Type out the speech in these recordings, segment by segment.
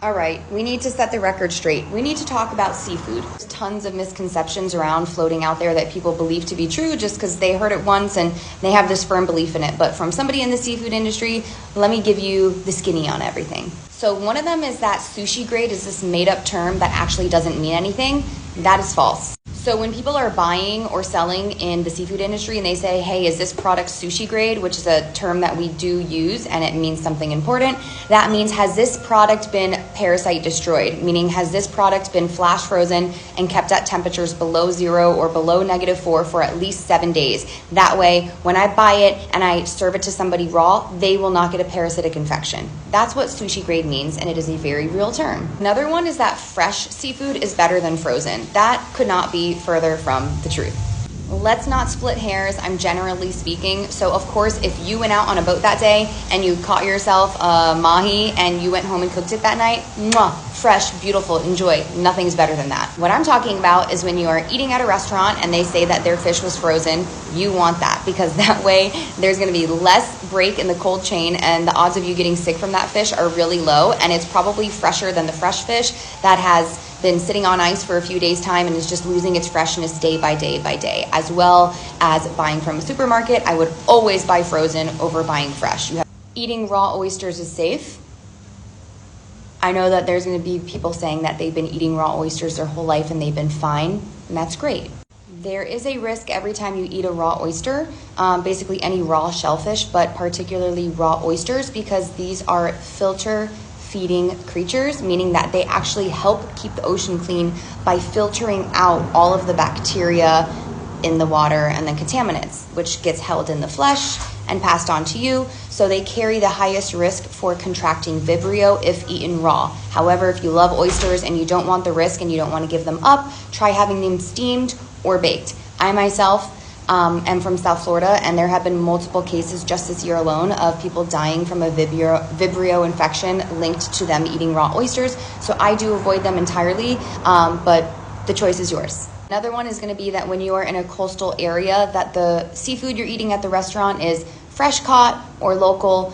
All right, we need to set the record straight. We need to talk about seafood. There's tons of misconceptions around floating out there that people believe to be true just because they heard it once and they have this firm belief in it. But from somebody in the seafood industry, let me give you the skinny on everything. So one of them is that sushi grade is this made up term that actually doesn't mean anything. That is false. So when people are buying or selling in the seafood industry and they say, hey, is this product sushi grade, which is a term that we do use and it means something important, that means has this product been parasite destroyed? Meaning has this product been flash frozen and kept at temperatures below 0 or below -4 for at least 7 days? That way, when I buy it and I serve it to somebody raw, they will not get a parasitic infection. That's what sushi grade means, and it is a very real term. Another one is that fresh seafood is better than frozen. That could not be further from the truth. Let's not split hairs, I'm generally speaking. So of course, if you went out on a boat that day and you caught yourself a mahi and you went home and cooked it that night, mwah, fresh, beautiful, enjoy. Nothing's better than that. What I'm talking about is when you are eating at a restaurant and they say that their fish was frozen, you want that because that way there's gonna be less break in the cold chain and the odds of you getting sick from that fish are really low, and it's probably fresher than the fresh fish that has been sitting on ice for a few days' time and is just losing its freshness day by day by day. As well as buying from a supermarket, I would always buy frozen over buying fresh. Eating raw oysters is safe. I know that there's going to be people saying that they've been eating raw oysters their whole life and they've been fine, and that's great. There is a risk every time you eat a raw oyster, basically any raw shellfish, but particularly raw oysters, because these are filter feeding creatures, meaning that they actually help keep the ocean clean by filtering out all of the bacteria in the water and the contaminants, which gets held in the flesh and passed on to you. So they carry the highest risk for contracting Vibrio if eaten raw. However, if you love oysters and you don't want the risk and you don't want to give them up, try having them steamed or baked. I myself am from South Florida, and there have been multiple cases just this year alone of people dying from a Vibrio infection linked to them eating raw oysters. So I do avoid them entirely, but the choice is yours. Another one is going to be that when you are in a coastal area, that the seafood you're eating at the restaurant is fresh caught or local.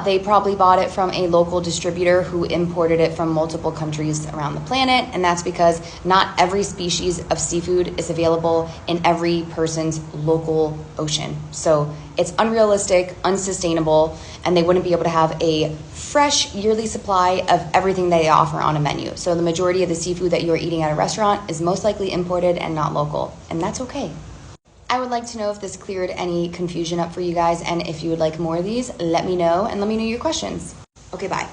They probably bought it from a local distributor who imported it from multiple countries around the planet, and that's because not every species of seafood is available in every person's local ocean. So it's unrealistic, unsustainable, and they wouldn't be able to have a fresh yearly supply of everything they offer on a menu. So the majority of the seafood that you're eating at a restaurant is most likely imported and not local, and that's okay. I would like to know if this cleared any confusion up for you guys, and if you would like more of these, let me know and let me know your questions. Okay, bye.